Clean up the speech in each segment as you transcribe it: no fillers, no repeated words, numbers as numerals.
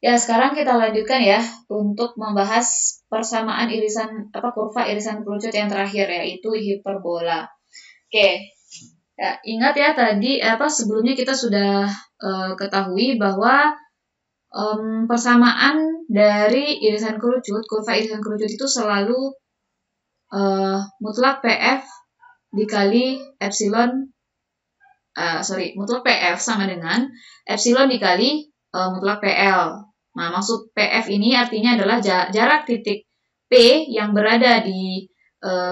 Ya, sekarang kita lanjutkan ya untuk membahas persamaan irisan kurva irisan kerucut yang terakhir, yaitu hiperbola. Oke. Ya, ingat ya tadi sebelumnya kita sudah ketahui bahwa persamaan dari irisan kerucut, kurva irisan kerucut itu selalu mutlak PF dikali epsilon, mutlak PF sama dengan epsilon dikali mutlak PL. Nah, maksud PF ini artinya adalah jarak titik P yang berada di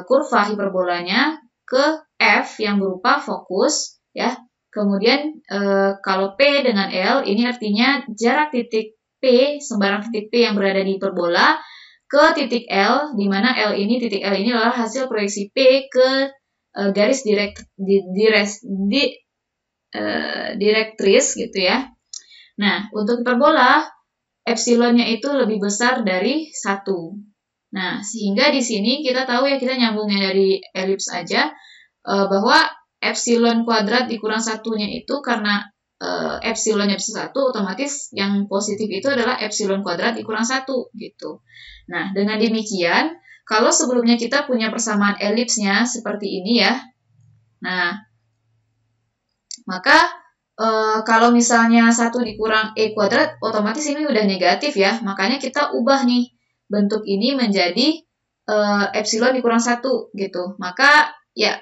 kurva hiperbolanya ke F yang berupa fokus, ya. Kemudian kalau P dengan L ini artinya jarak titik P, sembarang titik P yang berada di hiperbola ke titik L, di mana titik L ini adalah hasil proyeksi P ke garis direktris gitu ya. Nah, untuk hiperbola epsilonnya itu lebih besar dari 1. Nah, sehingga di sini kita tahu ya, kita nyambungnya dari elips aja, bahwa epsilon kuadrat dikurang satunya itu karena epsilonnya bisa 1, otomatis yang positif itu adalah epsilon kuadrat dikurang 1 gitu. Nah, dengan demikian, kalau sebelumnya kita punya persamaan elipsnya seperti ini ya, nah, maka kalau misalnya 1 dikurang E kuadrat, otomatis ini udah negatif ya. Makanya kita ubah nih bentuk ini menjadi epsilon dikurang 1 gitu. Maka ya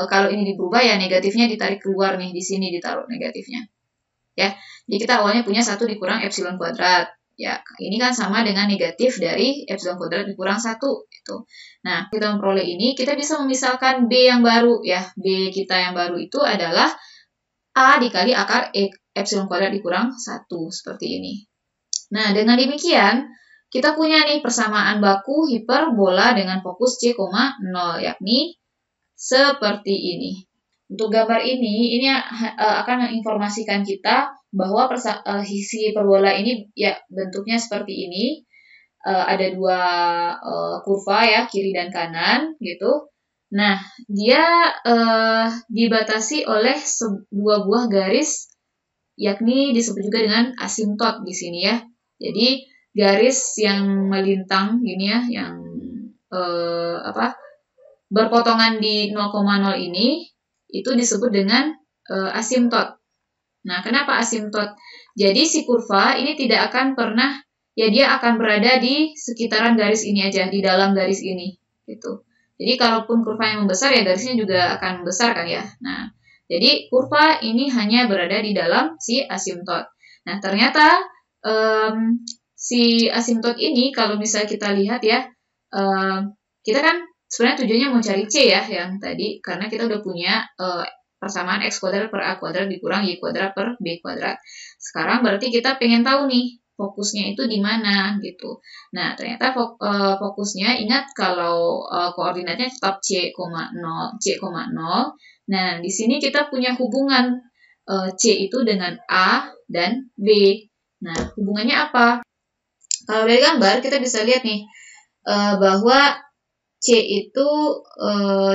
kalau ini diubah ya negatifnya ditarik keluar nih, di sini ditaruh negatifnya. Ya. Jadi kita awalnya punya 1 dikurang epsilon kuadrat. Ya, ini kan sama dengan negatif dari epsilon kuadrat dikurang 1 gitu. Nah, kita memperoleh ini, kita bisa memisahkan B yang baru ya. B kita yang baru itu adalah A dikali akar epsilon kuadrat dikurang 1, seperti ini. Nah, dengan demikian, kita punya nih persamaan baku hiperbola dengan fokus C, 0, yakni seperti ini. Untuk gambar ini akan menginformasikan kita bahwa si hiperbola ini ya bentuknya seperti ini. Ada dua kurva ya, kiri dan kanan gitu. Nah, dia dibatasi oleh dua buah garis, yakni disebut juga dengan asimtot di sini ya. Jadi garis yang melintang gini ya, yang berpotongan di 0,0 ini itu disebut dengan asimtot. Nah, kenapa asimtot? Jadi si kurva ini tidak akan pernah, ya dia akan berada di sekitaran garis ini aja, di dalam garis ini gitu. Jadi kalaupun kurva yang membesar ya garisnya juga akan membesar kan ya. Nah, jadi kurva ini hanya berada di dalam si asimtot. Nah, ternyata si asimtot ini kalau misalnya kita lihat ya, kita kan sebenarnya tujuannya mau cari C ya yang tadi, karena kita udah punya persamaan X kuadrat per A kuadrat dikurang Y kuadrat per B kuadrat. Sekarang berarti kita pengen tahu nih fokusnya itu di mana gitu. Nah, ternyata fokusnya, ingat kalau koordinatnya tetap C, 0, C, 0. Nah, di sini kita punya hubungan C itu dengan A dan B. Nah, hubungannya apa? Kalau dari gambar kita bisa lihat nih bahwa C itu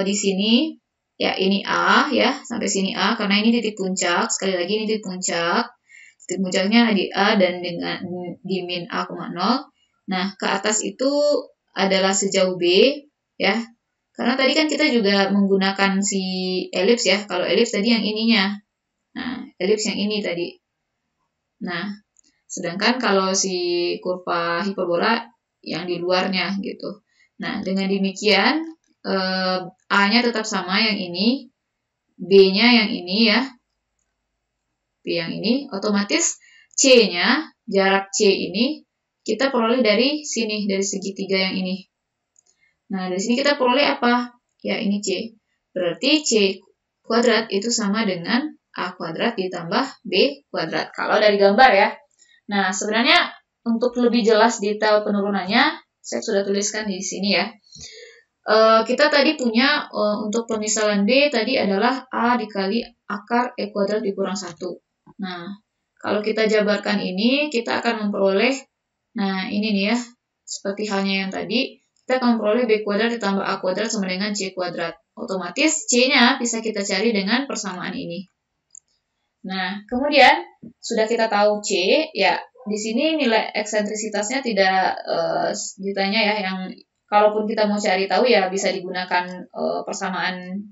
di sini ya, ini A ya, sampai sini A karena ini titik puncak. Sekali lagi ini titik puncak. Titik puncaknya di A dan dengan di min A, 0. Nah, ke atas itu adalah sejauh B ya. Karena tadi kan kita juga menggunakan si elips ya. Kalau elips tadi yang ininya. Nah, elips yang ini tadi. Nah, sedangkan kalau si kurva hiperbola yang di luarnya gitu. Nah, dengan demikian A-nya tetap sama yang ini, B-nya yang ini ya, B yang ini, otomatis C-nya, jarak C ini, kita peroleh dari sini, dari segitiga yang ini. Nah, dari sini kita peroleh apa? Ya, ini C. Berarti C kuadrat itu sama dengan A kuadrat ditambah B kuadrat. Kalau dari gambar ya. Nah, sebenarnya untuk lebih jelas detail penurunannya, saya sudah tuliskan di sini ya. Kita tadi punya untuk pemisahan B tadi adalah A dikali akar E kuadrat dikurang 1. Nah, kalau kita jabarkan ini, kita akan memperoleh, nah ini nih ya, seperti halnya yang tadi, kita akan memperoleh B kuadrat ditambah A kuadrat sama dengan C kuadrat. Otomatis C-nya bisa kita cari dengan persamaan ini. Nah, kemudian sudah kita tahu C, ya di sini nilai eksentrisitasnya tidak ditanya ya, yang kalaupun kita mau cari tahu ya bisa digunakan persamaan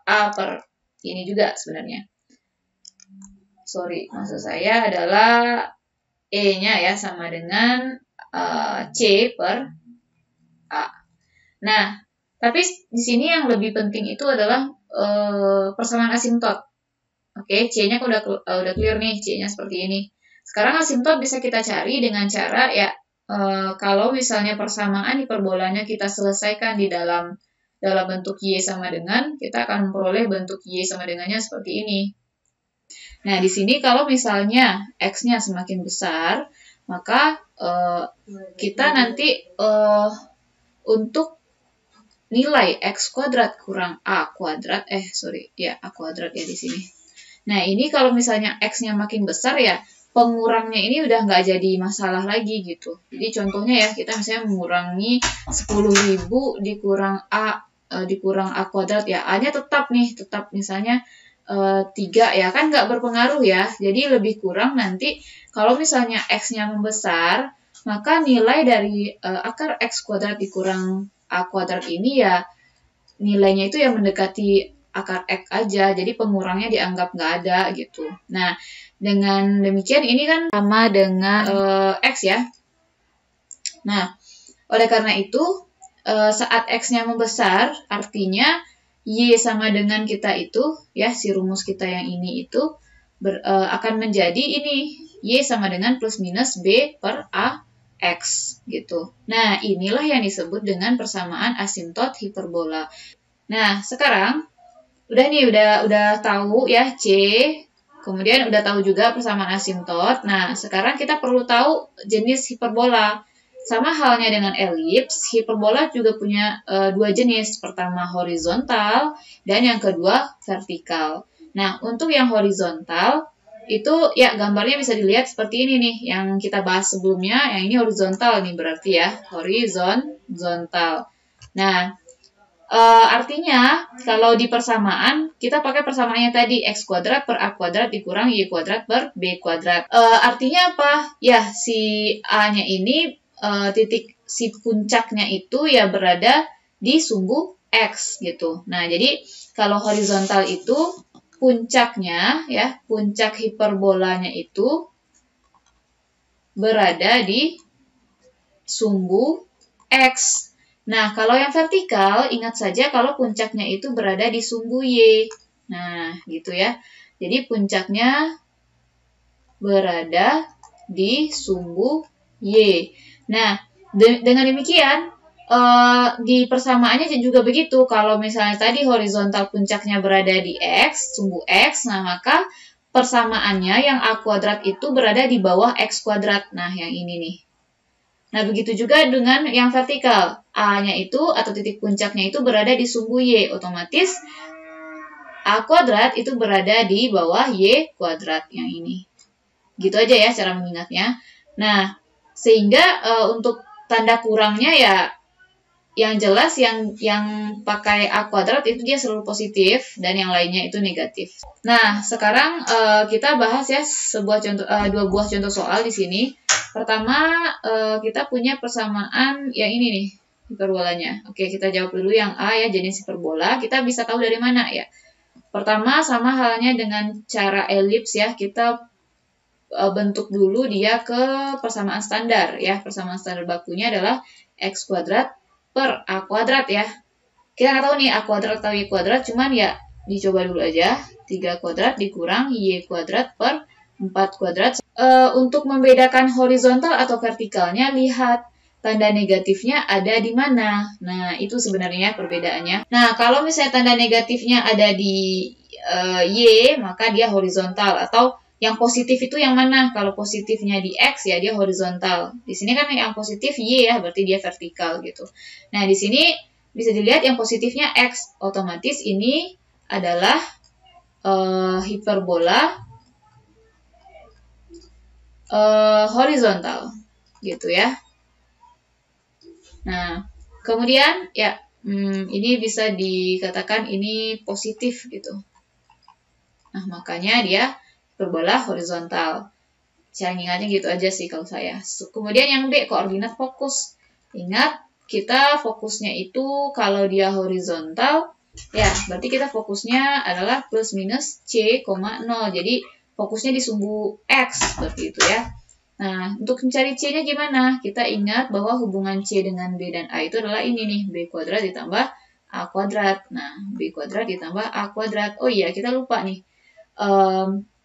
A per ini juga sebenarnya. Sorry, maksud saya adalah E-nya ya sama dengan C per A. Nah, tapi di sini yang lebih penting itu adalah persamaan asimtot. Oke, C-nya udah clear nih, C-nya seperti ini. Sekarang asimtot bisa kita cari dengan cara ya, kalau misalnya persamaan hiperbolanya kita selesaikan di dalam bentuk Y sama dengan, kita akan memperoleh bentuk Y sama dengannya seperti ini. Nah, di sini kalau misalnya X-nya semakin besar, maka kita nanti untuk nilai X kuadrat kurang A kuadrat, A kuadrat ya di sini. Nah, ini kalau misalnya X-nya makin besar ya, pengurangnya ini udah nggak jadi masalah lagi gitu. Jadi contohnya ya, kita misalnya mengurangi 10.000 dikurang A kuadrat ya, A-nya tetap misalnya 3 ya, kan nggak berpengaruh ya. Jadi lebih kurang nanti kalau misalnya X-nya membesar, maka nilai dari akar X kuadrat dikurang A kuadrat ini ya, nilainya itu yang mendekati akar X aja, jadi pengurangnya dianggap nggak ada gitu. Nah, dengan demikian ini kan sama dengan X ya. Nah, oleh karena itu, saat X-nya membesar, artinya Y sama dengan kita itu, ya si rumus kita yang ini itu, akan menjadi ini, Y sama dengan plus minus B per A X gitu. Nah, inilah yang disebut dengan persamaan asimtot hiperbola. Nah, sekarang udah tahu ya C, kemudian udah tahu juga persamaan asimtot. Nah, sekarang kita perlu tahu jenis hiperbola. Sama halnya dengan elips, hiperbola juga punya dua jenis. Pertama horizontal dan yang kedua vertikal. Nah, untuk yang horizontal itu ya gambarnya bisa dilihat seperti ini nih, yang kita bahas sebelumnya. Yang ini horizontal nih berarti ya, horizontal. Nah, artinya kalau di persamaan kita pakai persamaannya tadi X kuadrat per A kuadrat dikurang Y kuadrat per B kuadrat. Artinya apa? Ya, si A-nya ini titik si puncaknya itu ya berada di sumbu X gitu. Nah, jadi kalau horizontal itu puncaknya ya, puncak hiperbolanya itu berada di sumbu X. Nah, kalau yang vertikal, ingat saja kalau puncaknya itu berada di sumbu Y. Nah, gitu ya. Jadi puncaknya berada di sumbu Y. Nah, dengan demikian, di persamaannya juga begitu. Kalau misalnya tadi horizontal puncaknya berada di X, sumbu X, nah maka persamaannya yang A kuadrat itu berada di bawah X kuadrat. Nah, yang ini nih. Nah, begitu juga dengan yang vertikal. A-nya itu atau titik puncaknya itu berada di sumbu Y. Otomatis A kuadrat itu berada di bawah Y kuadrat yang ini. Gitu aja ya cara mengingatnya. Nah, sehingga untuk tanda kurangnya ya yang jelas yang pakai A kuadrat itu dia selalu positif dan yang lainnya itu negatif. Nah, sekarang kita bahas ya dua buah contoh soal di sini. Pertama, kita punya persamaan yang ini nih, hiperbolanya. Oke, kita jawab dulu yang A ya, jenis hiperbola. Kita bisa tahu dari mana ya? Pertama, sama halnya dengan cara elips ya, kita bentuk dulu dia ke persamaan standar ya. Persamaan standar bakunya adalah X kuadrat per A kuadrat ya. Kita nggak tahu nih A kuadrat atau Y kuadrat, cuman ya dicoba dulu aja. 3 kuadrat dikurang Y kuadrat per 4 kuadrat. Untuk membedakan horizontal atau vertikalnya, lihat tanda negatifnya ada di mana. Nah, itu sebenarnya perbedaannya. Nah, kalau misalnya tanda negatifnya ada di Y, maka dia horizontal. Atau yang positif itu yang mana? Kalau positifnya di X ya dia horizontal. Di sini kan yang positif Y ya, berarti dia vertikal gitu. Nah, di sini bisa dilihat yang positifnya X. Otomatis ini adalah hiperbola horizontal gitu ya. Nah, kemudian ya ini bisa dikatakan ini positif gitu. Nah, makanya dia hiperbola horizontal. Cara ingatnya gitu aja sih kalau saya. Kemudian yang B, koordinat fokus. Ingat, kita fokusnya itu kalau dia horizontal, ya berarti kita fokusnya adalah plus minus C, 0. Jadi fokusnya di sumbu X, seperti itu ya. Nah, untuk mencari C-nya gimana? Kita ingat bahwa hubungan C dengan B dan A itu adalah ini nih, B kuadrat ditambah A kuadrat. Nah, B kuadrat ditambah A kuadrat. Oh iya, kita lupa nih.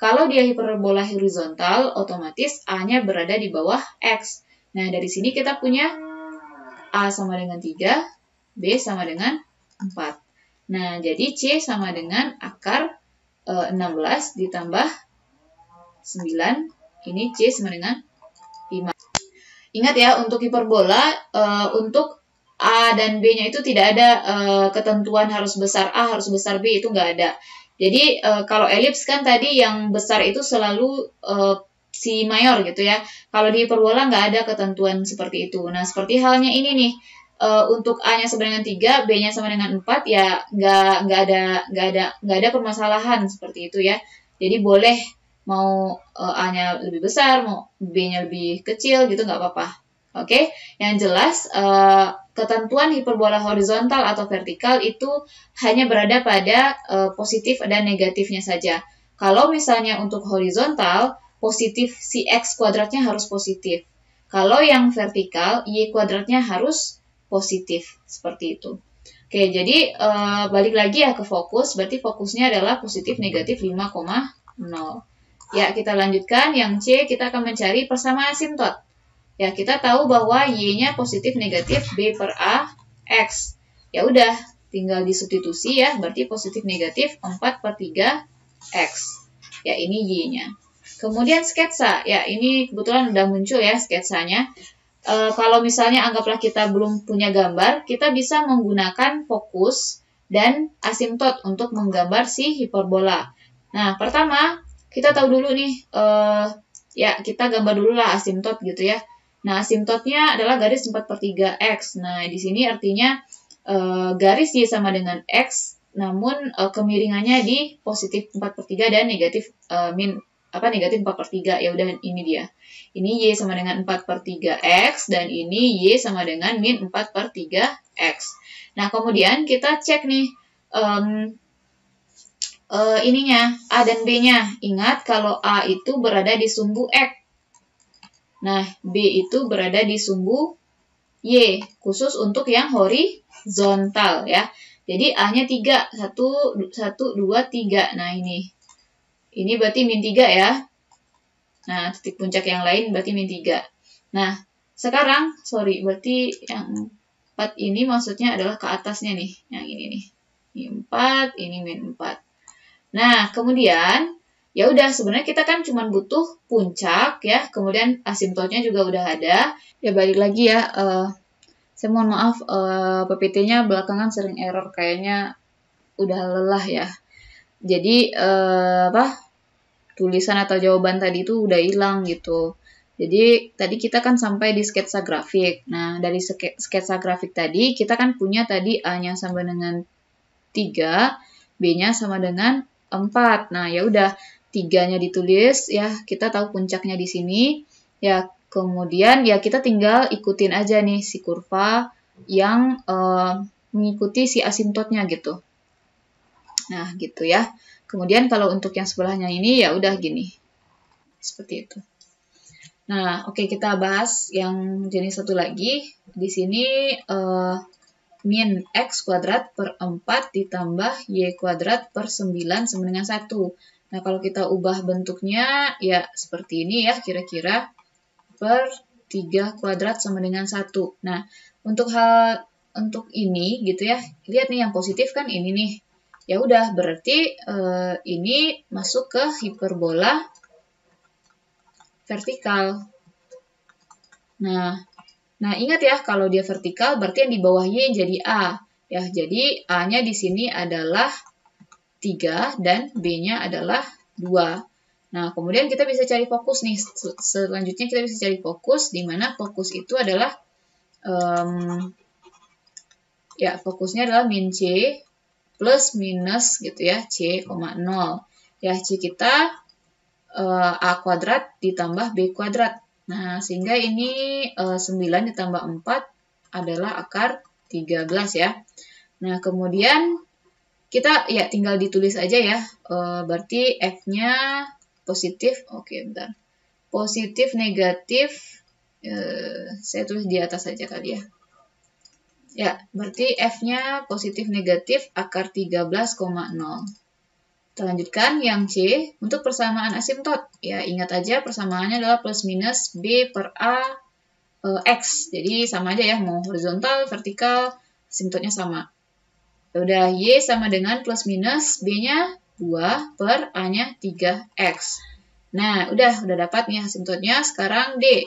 Kalau dia hiperbola horizontal, otomatis A-nya berada di bawah X. Nah, dari sini kita punya A sama dengan 3, B sama dengan 4. Nah, jadi C sama dengan akar 16 ditambah 9. Ini C sama dengan 5. Ingat ya, untuk hiperbola, untuk A dan B-nya itu tidak ada ketentuan harus besar A, harus besar B, itu nggak ada. Jadi, kalau elips kan tadi yang besar itu selalu si mayor gitu ya. Kalau di hiperbola nggak ada ketentuan seperti itu. Nah, seperti halnya ini nih. Untuk A-nya sama dengan 3, B-nya sama dengan 4, ya nggak ada permasalahan seperti itu ya. Jadi boleh mau A-nya lebih besar, mau B-nya lebih kecil gitu nggak apa-apa. Oke, yang jelas ketentuan hiperbola horizontal atau vertikal itu hanya berada pada positif dan negatifnya saja. Kalau misalnya untuk horizontal, positif si X kuadratnya harus positif. Kalau yang vertikal, Y kuadratnya harus positif, seperti itu. Oke, jadi balik lagi ya ke fokus, berarti fokusnya adalah positif negatif 5,0. Ya, kita lanjutkan. Yang C, kita akan mencari persamaan asimtot. Ya, kita tahu bahwa Y-nya positif negatif B per A X. Ya udah, tinggal disubstitusi ya, berarti positif negatif 4 per 3 X. Ya, ini Y-nya. Kemudian sketsa. Ya, ini kebetulan udah muncul ya sketsanya. Kalau misalnya anggaplah kita belum punya gambar, kita bisa menggunakan fokus dan asimtot untuk menggambar si hiperbola. Nah, pertama, kita tahu dulu nih, ya kita gambar dulu lah asimtot gitu ya. Nah, asimtotnya adalah garis 4 per 3 X. Nah, di sini artinya garis Y sama dengan X, namun kemiringannya di positif 4 per 3 dan negatif negatif 4 per 3. Ya udah, ini dia. Ini Y sama dengan 4 per 3 X, dan ini Y sama dengan min 4 per 3 X. Nah, kemudian kita cek nih, ininya, A dan B-nya. Ingat kalau A itu berada di sumbu X. Nah, B itu berada di sumbu Y, khusus untuk yang horizontal ya. Jadi A-nya 3, 1, 2, 3. Nah, ini berarti min 3 ya. Nah, titik puncak yang lain berarti min 3. Nah, sekarang, berarti yang 4 ini maksudnya adalah ke atasnya nih. Yang ini nih. Ini 4, ini min 4. Nah, kemudian, ya udah, sebenarnya kita kan cuma butuh puncak ya, kemudian asimtotnya juga udah ada. Ya, balik lagi ya, saya mohon maaf, PPT-nya belakangan sering error, kayaknya udah lelah ya. Jadi, tulisan atau jawaban tadi itu udah hilang gitu. Jadi, tadi kita kan sampai di sketsa grafik. Nah, dari sketsa grafik tadi, kita kan punya tadi A-nya sama dengan 3, B-nya sama dengan 4. Nah, ya udah, 3-nya ditulis ya, kita tahu puncaknya di sini. Ya, kemudian ya kita tinggal ikutin aja nih si kurva yang mengikuti si asimtotnya gitu. Nah, gitu ya. Kemudian kalau untuk yang sebelahnya ini ya udah gini. Seperti itu. Nah, oke, kita bahas yang jenis satu lagi. Di sini min X kuadrat per 4 ditambah Y kuadrat per 9 sama dengan 1. Nah, kalau kita ubah bentuknya, ya seperti ini ya, kira-kira per 3 kuadrat sama dengan 1. Nah, untuk ini gitu ya, lihat nih yang positif kan ini nih. Ya udah, berarti ini masuk ke hiperbola vertikal. Nah, ingat ya, kalau dia vertikal berarti yang di bawah Y jadi A. Ya, jadi A-nya di sini adalah 3 dan B-nya adalah 2. Nah, kemudian kita bisa cari fokus nih. Selanjutnya kita bisa cari fokus, di mana fokus itu adalah fokusnya adalah min C plus minus gitu ya, C, 0. Ya, C kita A kuadrat ditambah B kuadrat. Nah, sehingga ini 9 ditambah 4 adalah akar 13 ya. Nah, kemudian kita ya tinggal ditulis aja ya. Berarti F-nya positif. Oke, bentar. Positif, negatif. Saya tulis di atas saja kali ya. Ya, berarti F-nya positif, negatif, akar 13,0. Kita lanjutkan yang C, untuk persamaan asimtot. Ya, ingat aja persamaannya adalah plus minus B per A X. Jadi sama aja ya, mau horizontal, vertikal, asimtotnya sama. Udah, Y sama dengan plus minus B-nya 2 per A-nya 3X. Nah, udah dapat nih asimtotnya. Sekarang D.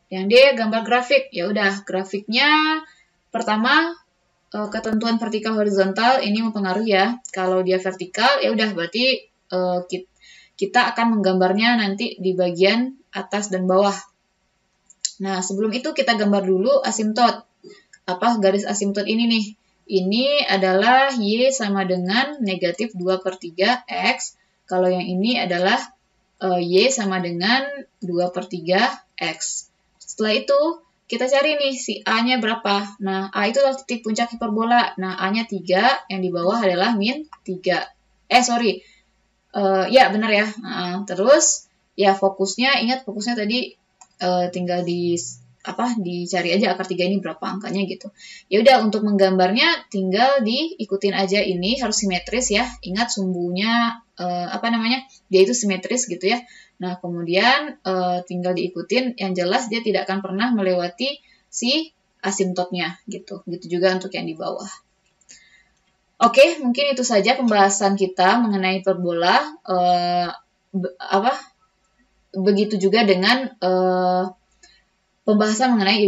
Yang D gambar grafik. Ya udah, grafiknya pertama ketentuan vertikal horizontal ini mempengaruhi ya. Kalau dia vertikal ya udah berarti kita akan menggambarnya nanti di bagian atas dan bawah. Nah, sebelum itu kita gambar dulu asimtot. Apa garis asimtot ini nih? Ini adalah Y sama dengan negatif 2 per 3X. Kalau yang ini adalah Y sama dengan 2 per 3X. Setelah itu, kita cari nih si A-nya berapa. Nah, A itu adalah titik puncak hiperbola. Nah, A-nya 3, yang di bawah adalah min 3. Ya, benar ya. Terus, ya fokusnya, ingat fokusnya tadi tinggal dicari aja akar 3 ini berapa angkanya gitu. Ya udah, untuk menggambarnya tinggal diikutin aja ini, harus simetris ya. Ingat sumbunya, dia itu simetris gitu ya. Nah, kemudian tinggal diikutin, yang jelas dia tidak akan pernah melewati si asimtotnya gitu. Gitu juga untuk yang di bawah. Oke, mungkin itu saja pembahasan kita mengenai hiperbola. Begitu juga dengan pembahasan mengenai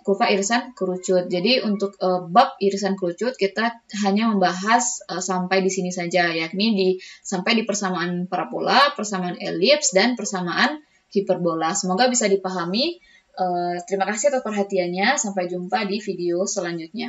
kurva irisan kerucut. Jadi untuk bab irisan kerucut kita hanya membahas sampai di sini saja, yakni sampai di persamaan parabola, persamaan elips, dan persamaan hiperbola. Semoga bisa dipahami. Terima kasih atas perhatiannya. Sampai jumpa di video selanjutnya.